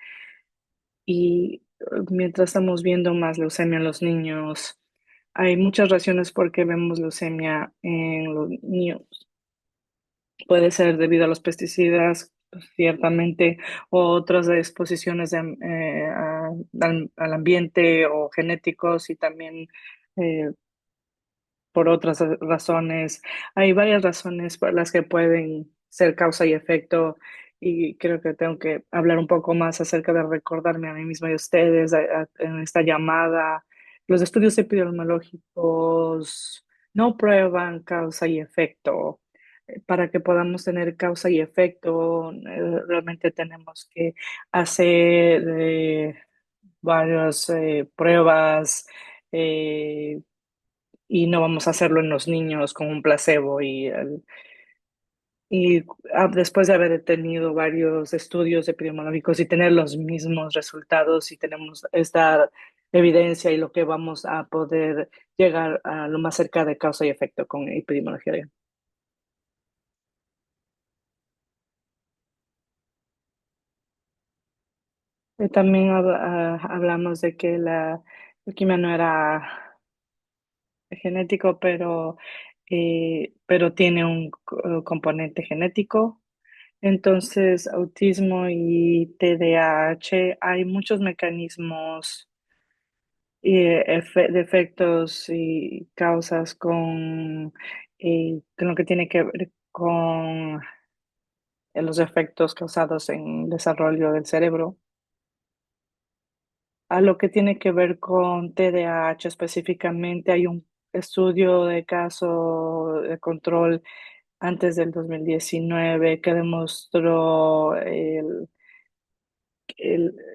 Speaker 2: Y mientras estamos viendo más leucemia en los niños, hay muchas razones por qué vemos leucemia en los niños. Puede ser debido a los pesticidas, ciertamente, o otras exposiciones al ambiente o genéticos y también eh, por otras razones. Hay varias razones por las que pueden ser causa y efecto y creo que tengo que hablar un poco más acerca de recordarme a mí misma y a ustedes en esta llamada. Los estudios epidemiológicos no prueban causa y efecto. Para que podamos tener causa y efecto, realmente tenemos que hacer varias pruebas, eh, y no vamos a hacerlo en los niños con un placebo y después de haber tenido varios estudios epidemiológicos y tener los mismos resultados y tenemos esta evidencia y lo que vamos a poder llegar a lo más cerca de causa y efecto con epidemiología. También hablamos de que la leuquimia no era genético, pero tiene un componente genético. Entonces, autismo y TDAH, hay muchos mecanismos y de efectos y causas con lo que tiene que ver con los efectos causados en el desarrollo del cerebro. A lo que tiene que ver con TDAH específicamente, hay un estudio de caso de control antes del 2019 que demostró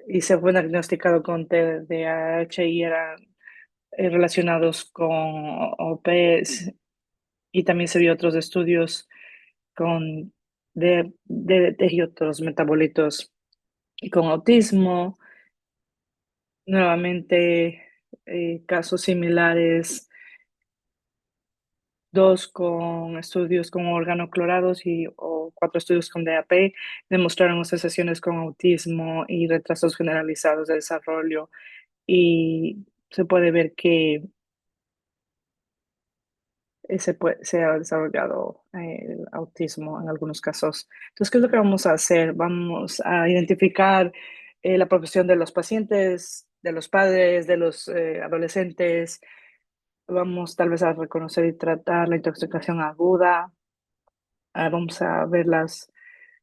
Speaker 2: y se fue diagnosticado con TDAH y eran relacionados con OPS y también se vio otros estudios con DDT y otros metabolitos y con autismo, nuevamente casos similares, dos con estudios con organoclorados y o cuatro estudios con DAP demostraron asociaciones con autismo y retrasos generalizados de desarrollo y se puede ver que se ha desarrollado el autismo en algunos casos. Entonces, ¿qué es lo que vamos a hacer? Vamos a identificar la profesión de los pacientes, de los padres, de los adolescentes. Vamos tal vez a reconocer y tratar la intoxicación aguda. Vamos a verlas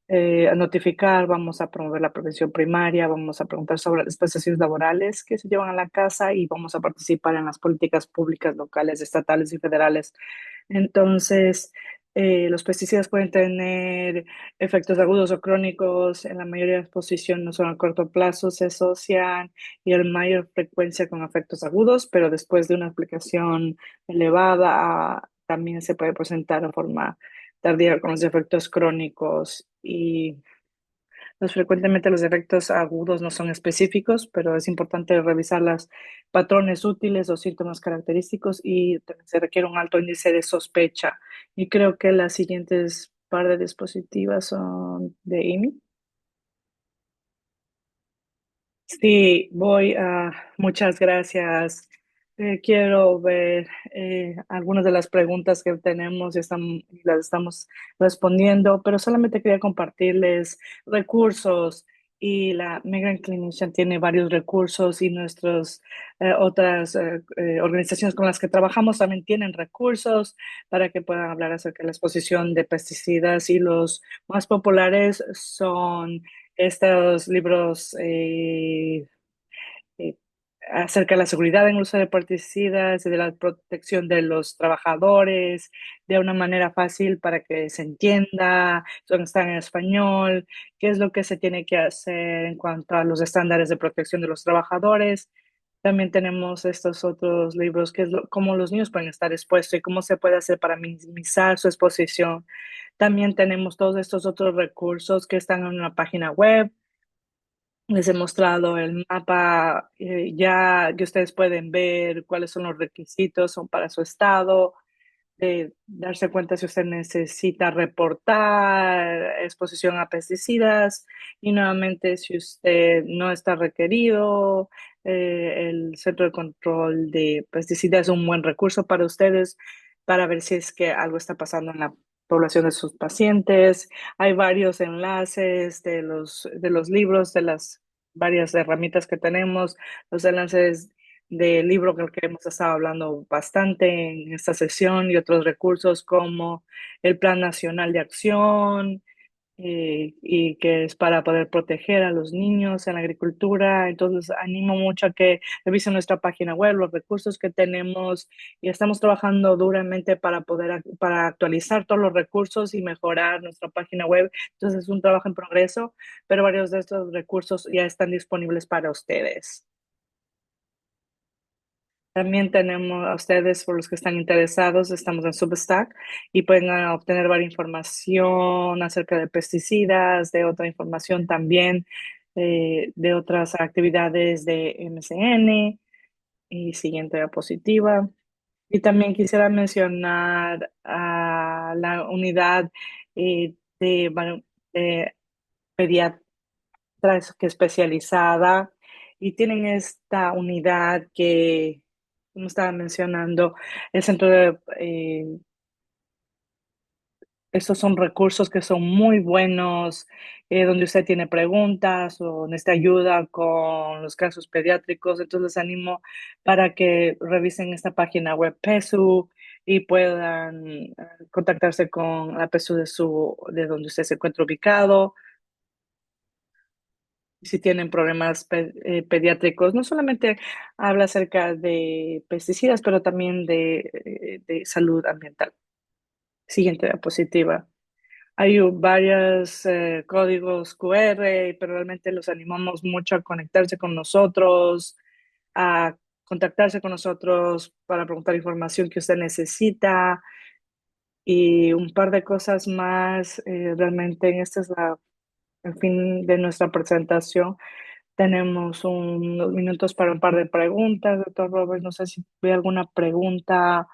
Speaker 2: a notificar, vamos a promover la prevención primaria, vamos a preguntar sobre las prestaciones laborales que se llevan a la casa y vamos a participar en las políticas públicas locales, estatales y federales. Entonces, Los pesticidas pueden tener efectos agudos o crónicos. En la mayoría de exposición no son a corto plazo, se asocian y en mayor frecuencia con efectos agudos, pero después de una aplicación elevada, también se puede presentar de forma tardía con los efectos crónicos y frecuentemente los efectos agudos no son específicos, pero es importante revisar los patrones útiles o síntomas característicos y se requiere un alto índice de sospecha. Y creo que las siguientes par de dispositivas son de Amy. Sí, muchas gracias. Quiero ver algunas de las preguntas que tenemos y las estamos respondiendo, pero solamente quería compartirles recursos y la Migrant Clinician tiene varios recursos y nuestras otras organizaciones con las que trabajamos también tienen recursos para que puedan hablar acerca de la exposición de pesticidas y los más populares son estos libros eh, acerca de la seguridad en el uso de pesticidas y de la protección de los trabajadores de una manera fácil para que se entienda, están en español, qué es lo que se tiene que hacer en cuanto a los estándares de protección de los trabajadores. También tenemos estos otros libros, que es cómo los niños pueden estar expuestos y cómo se puede hacer para minimizar su exposición. También tenemos todos estos otros recursos que están en una página web. Les he mostrado el mapa, ya que ustedes pueden ver cuáles son los requisitos son para su estado, de darse cuenta si usted necesita reportar exposición a pesticidas y nuevamente si usted no está requerido, el Centro de Control de Pesticidas es un buen recurso para ustedes para ver si es que algo está pasando en la población de sus pacientes. Hay varios enlaces de los libros, de las varias herramientas que tenemos, los enlaces del libro que hemos estado hablando bastante en esta sesión y otros recursos como el Plan Nacional de Acción y que es para poder proteger a los niños en la agricultura. Entonces, animo mucho a que revisen nuestra página web, los recursos que tenemos y estamos trabajando duramente para para actualizar todos los recursos y mejorar nuestra página web. Entonces, es un trabajo en progreso, pero varios de estos recursos ya están disponibles para ustedes. También tenemos a ustedes, por los que están interesados, estamos en Substack y pueden obtener varias información acerca de pesticidas, de otra información también, de otras actividades de MCN y siguiente diapositiva. Y también quisiera mencionar a la unidad de pediatría que especializada y tienen esta unidad que, como estaba mencionando, el centro de, estos son recursos que son muy buenos, donde usted tiene preguntas o necesita ayuda con los casos pediátricos. Entonces, les animo para que revisen esta página web PESU y puedan contactarse con la PESU de donde usted se encuentra ubicado si tienen problemas pediátricos. No solamente habla acerca de pesticidas, pero también de salud ambiental. Siguiente diapositiva. Hay varios códigos QR, pero realmente los animamos mucho a conectarse con nosotros, a contactarse con nosotros para preguntar información que usted necesita y un par de cosas más. Realmente, este es el fin de nuestra presentación. Tenemos unos minutos para un par de preguntas, doctor Robert. No sé si hay alguna pregunta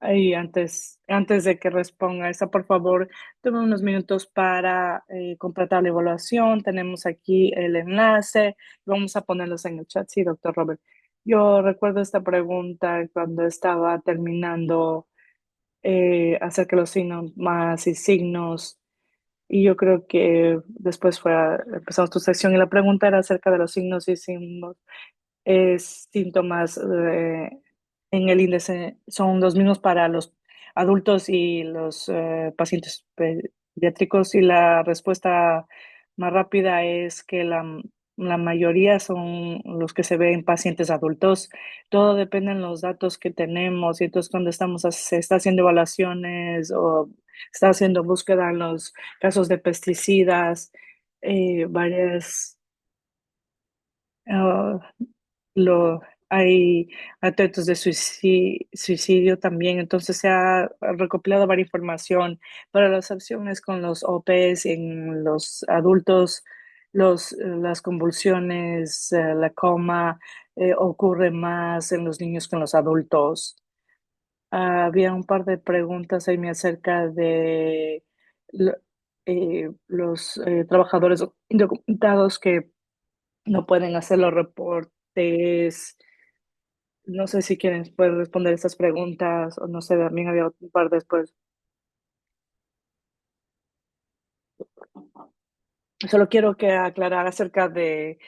Speaker 2: ahí antes de que responda esa, por favor, tome unos minutos para completar la evaluación. Tenemos aquí el enlace. Vamos a ponerlos en el chat. Sí, doctor Robert. Yo recuerdo esta pregunta cuando estaba terminando acerca de los signos más y signos. Y yo creo que después empezamos tu sección y la pregunta era acerca de los signos y síntomas en el índice. Son los mismos para los adultos y los pacientes pediátricos y la respuesta más rápida es que la mayoría son los que se ven en pacientes adultos. Todo depende de los datos que tenemos y entonces cuando se está haciendo evaluaciones o está haciendo búsqueda en los casos de pesticidas, varias ah, lo, hay intentos de suicidio también, entonces se ha recopilado varias información para las opciones con los OPs en los adultos, las convulsiones, la coma, ocurre más en los niños que en los adultos. Había un par de preguntas ahí acerca de lo- los trabajadores indocumentados que no pueden hacer los reportes. No sé si quieren pueden responder estas preguntas o no sé, también había un par después. Solo quiero que aclarar acerca de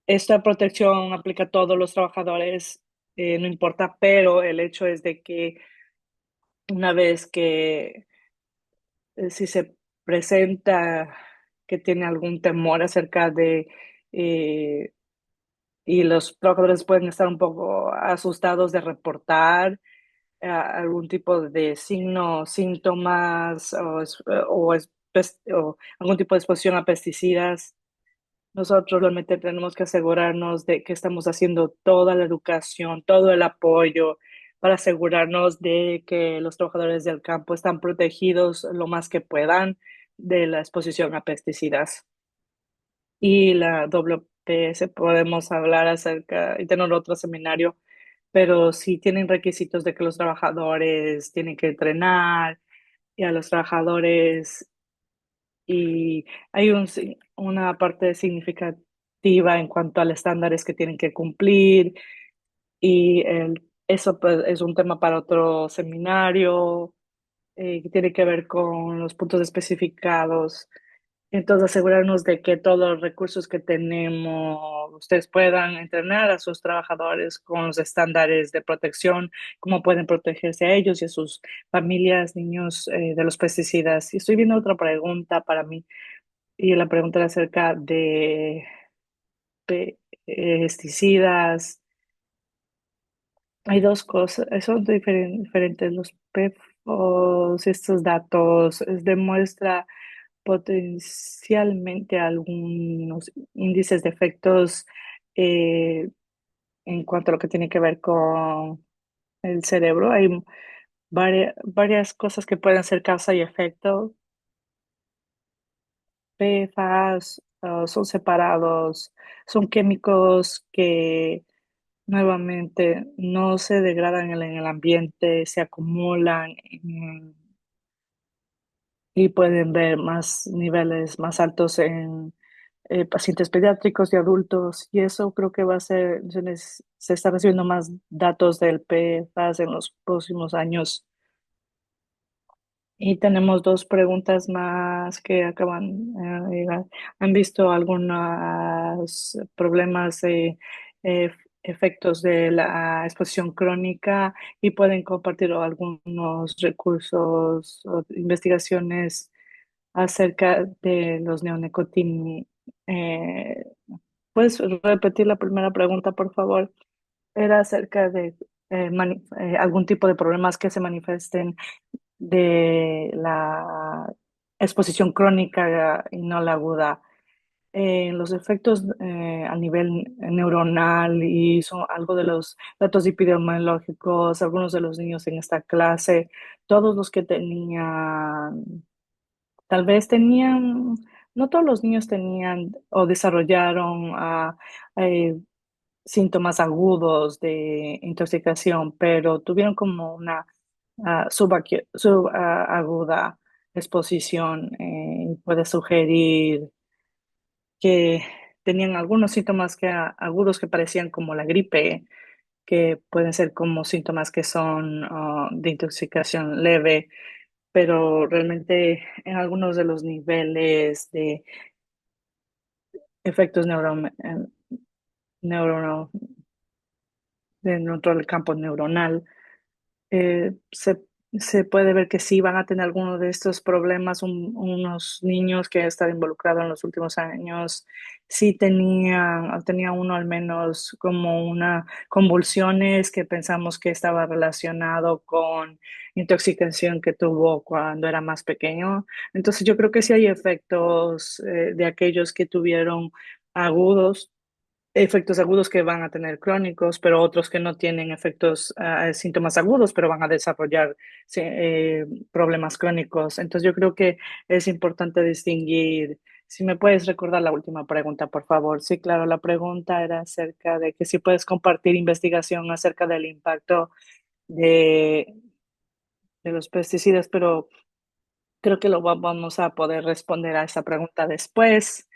Speaker 2: esta protección aplica a todos los trabajadores, no importa, pero el hecho es de que una vez que si se presenta que tiene algún temor acerca de eh, y los trabajadores pueden estar un poco asustados de reportar algún tipo de signo, síntomas o algún tipo de exposición a pesticidas. Nosotros realmente tenemos que asegurarnos de que estamos haciendo toda la educación, todo el apoyo para asegurarnos de que los trabajadores del campo están protegidos lo más que puedan de la exposición a pesticidas. Y la WPS podemos hablar acerca y tener otro seminario, pero sí tienen requisitos de que los trabajadores tienen que entrenar y a los trabajadores y hay una parte significativa en cuanto a los estándares que tienen que cumplir y eso pues, es un tema para otro seminario que tiene que ver con los puntos especificados. Entonces, asegurarnos de que todos los recursos que tenemos, ustedes puedan entrenar a sus trabajadores con los estándares de protección, cómo pueden protegerse a ellos y a sus familias, niños, de los pesticidas. Y estoy viendo otra pregunta para mí, y la pregunta era acerca de pesticidas. Hay dos cosas, son diferentes. Los PFOS, estos datos, demuestra potencialmente algunos índices de efectos eh, en cuanto a lo que tiene que ver con el cerebro. Hay varias cosas que pueden ser causa y efecto. PFAS, son separados, son químicos que nuevamente no se degradan en el ambiente, se acumulan y pueden ver más niveles más altos en pacientes pediátricos y adultos, y eso creo que va a ser, se está recibiendo más datos del PFAS en los próximos años. Y tenemos dos preguntas más que acaban de llegar. ¿Han visto algunos problemas de efectos de la exposición crónica y pueden compartir algunos recursos o investigaciones acerca de los neonicotinoides? Eh, ¿Puedes repetir la primera pregunta, por favor? Era acerca de algún tipo de problemas que se manifiesten de la exposición crónica y no la aguda. Los efectos a nivel neuronal y son algo de los datos epidemiológicos, algunos de los niños en esta clase, todos los que tenían, tal vez tenían, no todos los niños tenían o desarrollaron eh, síntomas agudos de intoxicación, pero tuvieron como una subaguda exposición. Puede sugerir que tenían algunos síntomas agudos que parecían como la gripe, que pueden ser como síntomas que son de intoxicación leve, pero realmente en algunos de los niveles de efectos neuro, de nuestro campo neuronal, se puede ver que sí van a tener alguno de estos problemas. Unos niños que han estado involucrados en los últimos años, sí tenía uno al menos como una convulsiones que pensamos que estaba relacionado con intoxicación que tuvo cuando era más pequeño. Entonces yo creo que sí hay efectos de aquellos que tuvieron agudos, efectos agudos que van a tener crónicos, pero otros que no tienen efectos, síntomas agudos, pero van a desarrollar sí, problemas crónicos. Entonces yo creo que es importante distinguir. Si me puedes recordar la última pregunta, por favor. Sí, claro, la pregunta era acerca de que si puedes compartir investigación acerca del impacto de, de los pesticidas, pero creo que vamos a poder responder a esa pregunta después.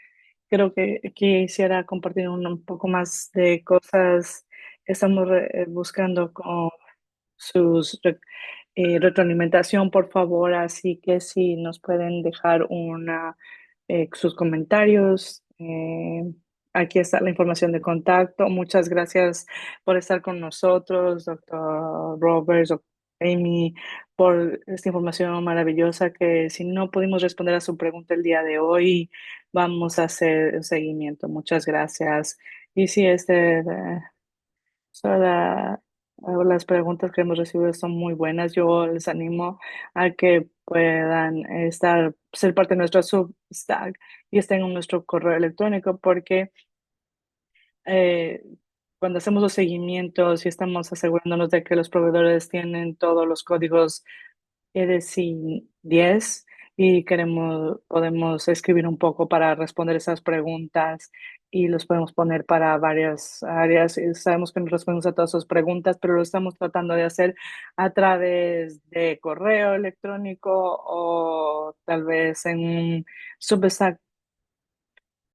Speaker 2: Creo que quisiera compartir un poco más de cosas que estamos buscando con sus retroalimentación, por favor. Así que si nos pueden dejar sus comentarios. Aquí está la información de contacto. Muchas gracias por estar con nosotros, doctor Roberts, doctor Amy, por esta información maravillosa que si no pudimos responder a su pregunta el día de hoy, vamos a hacer un seguimiento. Muchas gracias. Y si las preguntas que hemos recibido son muy buenas. Yo les animo a que puedan ser parte de nuestro Substack y estén en nuestro correo electrónico porque eh, cuando hacemos los seguimientos y estamos asegurándonos de que los proveedores tienen todos los códigos EDC 10 y podemos escribir un poco para responder esas preguntas y los podemos poner para varias áreas. Y sabemos que no respondemos a todas sus preguntas, pero lo estamos tratando de hacer a través de correo electrónico o tal vez en un Substack